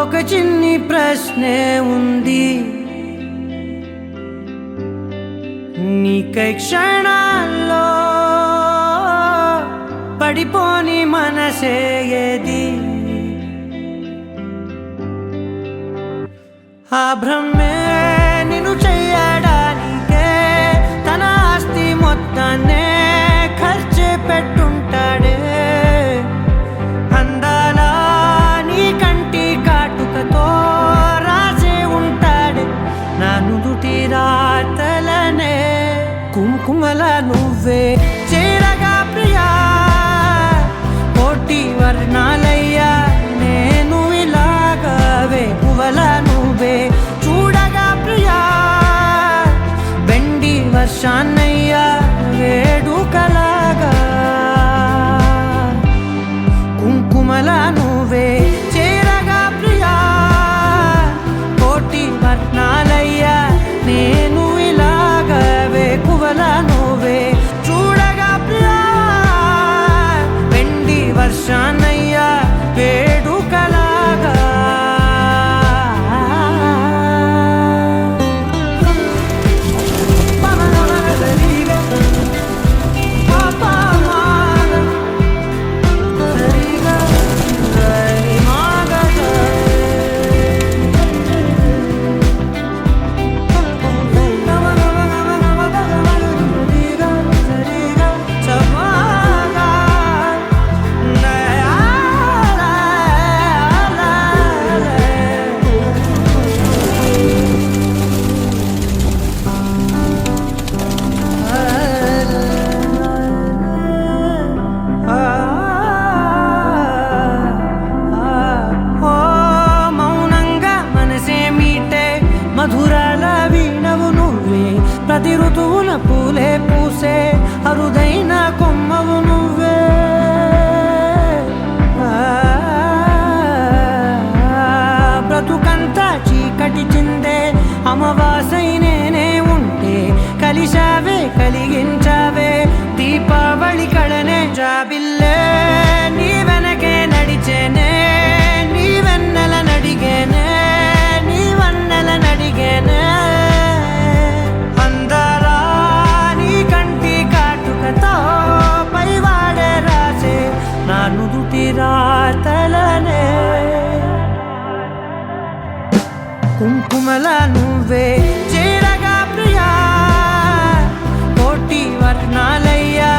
ఒక చిన్ని ప్రశ్నే ఉంది, నీకై క్షణాల్లో పడిపోని మనసే ఏది? ఆ బ్రహ్మే నిన్ను చెయ్యడానికే తన ఆస్తి మొత్తాన్నే ఖర్చు పెట్టుంటాడే. అందాల నీ కంటి కాటుకతో రాసే ఉంటాడే నా నుదుటి రాతలనే. కుంకుమల నువ్వే చేరగా ప్రియా, కోటి వర్ణాలయ్యా నేను ఇలాగవే. పువ్వుల నువ్వే చూడగా ప్రియా, వెండి వర్షాన్నయ్యా వేడుకలాగా. కుంకుమల నువ్వే చేరగా ప్రియా, కోటి వర్ణాలయ్యా నేను ఇలాగవే. పువ్వుల నువ్వే చూడగా ప్రియా, వెండి వర్షాన్నయ్యా వేడుకలాగా. మధురాల వీణవు నువ్వే, ప్రతి ఋతువున పూలే పూసే అరుదైన కొమ్మవు నువ్వే. బ్రతుకంతా చీకటి చిందే అమావాసై నేనే ఉంటే కలిశావే కలిగించావే. దీపావళి కళనే జాబిల్లే నీ వెనకే నడిచేనే, నీ వెన్నెల నడిగేనే, నీ వన్నెల నడిగేనే. అందరా నీ కంటి కాటుకతో పైవాడే రాసే నా నుదుటి రాతలనే. కుంకుమల నువ్వే చేరగా ప్రియా, కోటి వర్ణాలయ్యా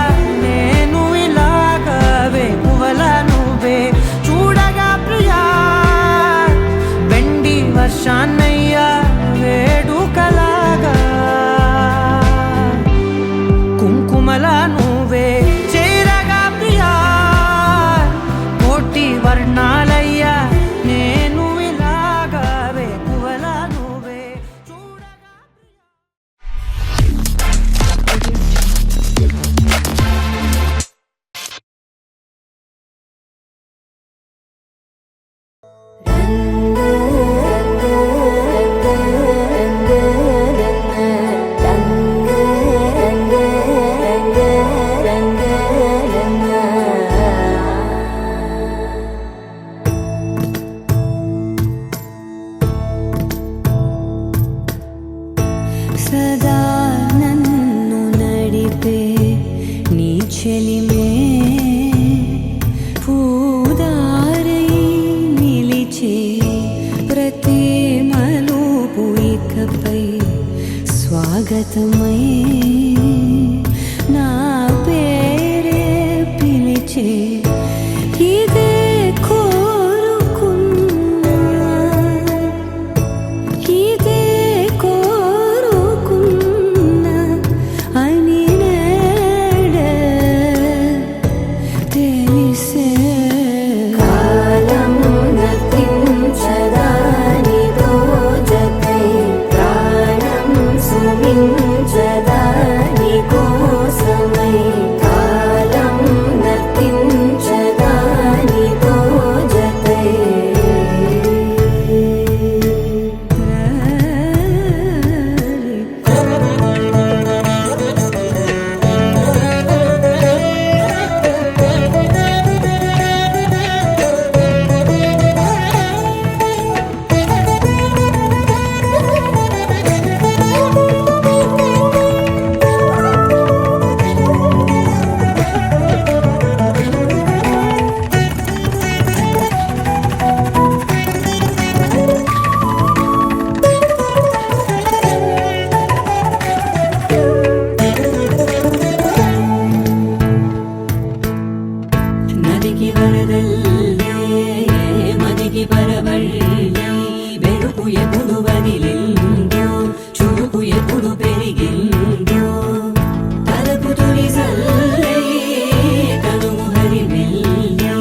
నేను ఇలాగవే. పువ్వుల నువ్వే చూడగా ప్రియా, వెండి వర్షాన్నయ్యా వేడుకలాగా. కుంకుమల నువ్వే చేరగా ప్రియా, కోటి వర్ణాలయ్యా నేను ఇలాగవే. పువ్వుల నువ్వే చూడ హరిజల్లై తనువు హరిమెల్లై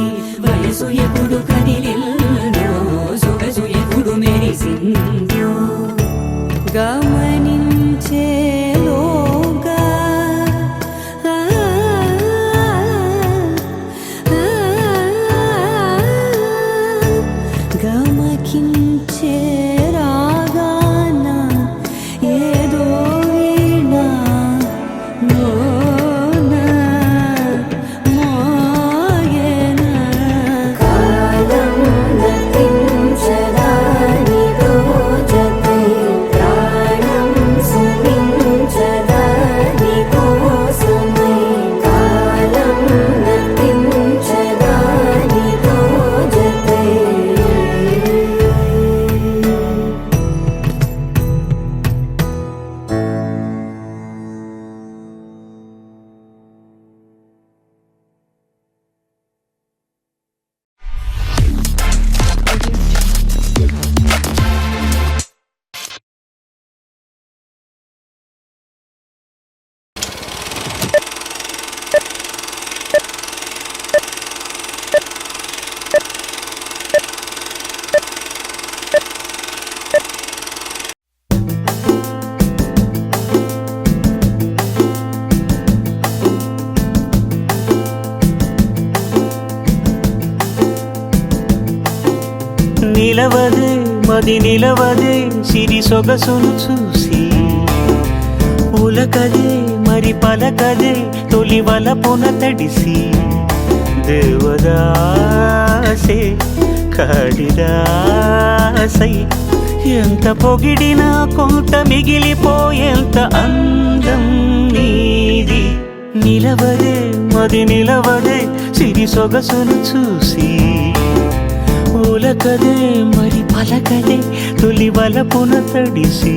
వయసు ఎప్పుడు కదిలిల్నో సొగసు ఎప్పుడు మెరిసిందో గమనించేలోగా గమకించే రాగాన ఏదో వీణ మోన మోయన కాలం నతించదానితో జతై ప్రాణం సుమించదాని కోసమై కాలం నతించదానితో జతై నిలవదే మది నిలవదే సిరి సొగసును చూసి ఉలకదే మరి పలకదే తొలి వలపున తడిసి దేవదాసే కాడిదాసై ఎంత పొగిడినా కొంత మిగిలిపోయేంత అందం నీది నిలవదే మది నిలవదే సిరి సొగసును చూసి ఉలకదే మరి పలకదే తొలి వలపున తడిసి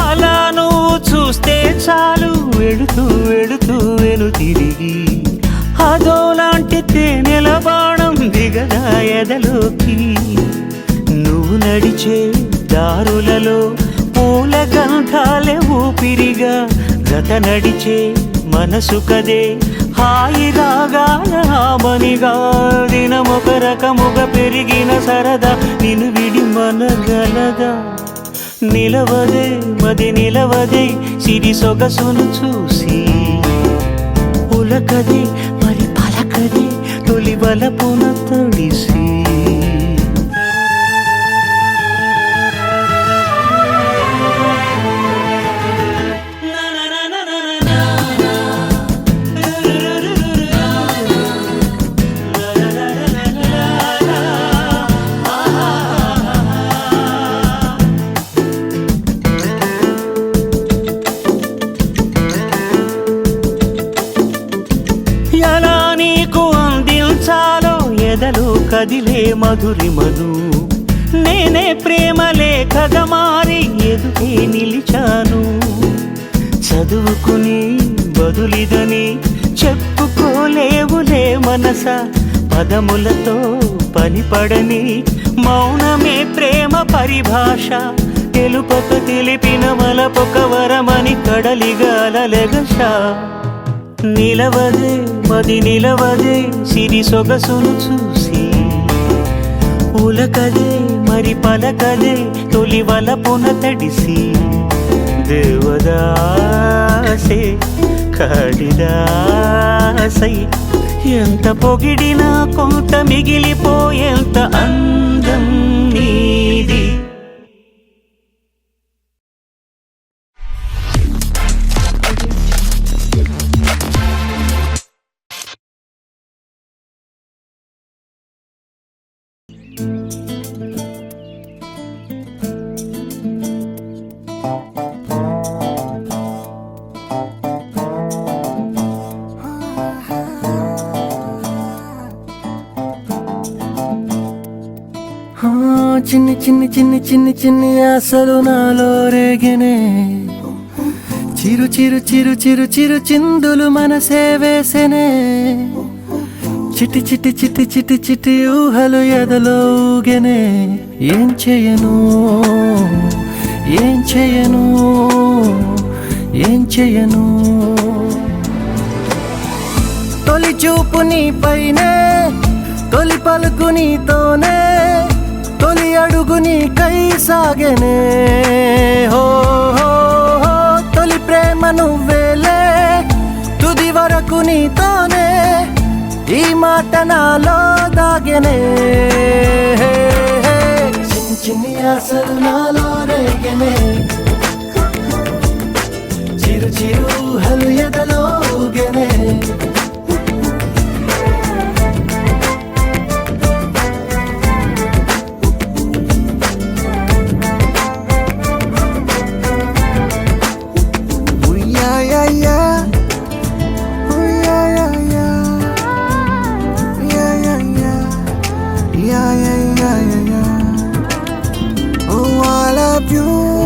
అలా నువ్వు చూస్తే చాలు వెళుతూ వెళుతూ వెను తిరిగి అదోలాంటి తేనెల బాణం దిగదా ఎదలోకి నువ్వు నడిచే దారులలో పూల గంధాలే ఊపిరిగా జత నడిచే మనసు కదే హాయి రాగాల ఆమనిగా దినమొక రకముగా పెరిగిన సరదా నిన్ను విడి మనగలదా నిలవదే మది నిలవదే సిరి సొగసును చూసి ఉలకదే మరి పలకదే తొలి వలపున తడిసి ఎలా నీకు అందించాలో ఎదలో కదిలే మధురిమను నేనే ప్రేమ లేఖగా మారి ఎదుటే నిలిచాను చదువుకుని బదులిదని చెప్పుకోలేవులే మనస పదములతో పనిపడని మౌనమే ప్రేమ పరిభాష తెలుపక తెలిపిన మలపొక వరమని కడలిగాలెగష నిలవదే మది నిలవదే సిరి సొగసును చూసి ఉలకదే మరి పలకదే తొలి వలపున తడిసి దేవదాసే కాడిదాసై ఎంత పొగిడినా కొంత మిగిలిపోయేంత అందం నీది చిన్ని చిన్ని చిన్ని చిన్ని చిన్ని ఆశలు నాలో రేగనే చిరు చిరు చిరు చిరు చిరు చిందులు మనసే వేసెనే చిటి చిటి చిటి చిటి చిటి ఊహలు ఎదలో ఊగెనే ఏం చేయను ఏం చేయను ఏం చేయను తొలి చూపు నీ పైనే తొలి పలుకు నీతోనే తొలి అడుగు నీకై సాగెనే హో హో హో తొలి ప్రేమ నువ్వేలే తుది వరకు నీతోనే ఈ మాట నాలో దాగెనే చిన్ని చిన్ని ఆశలు నాలో రేగెనే చిరు చిరు ఊహలు ఎదలో ఊగెనే Oh, I love you.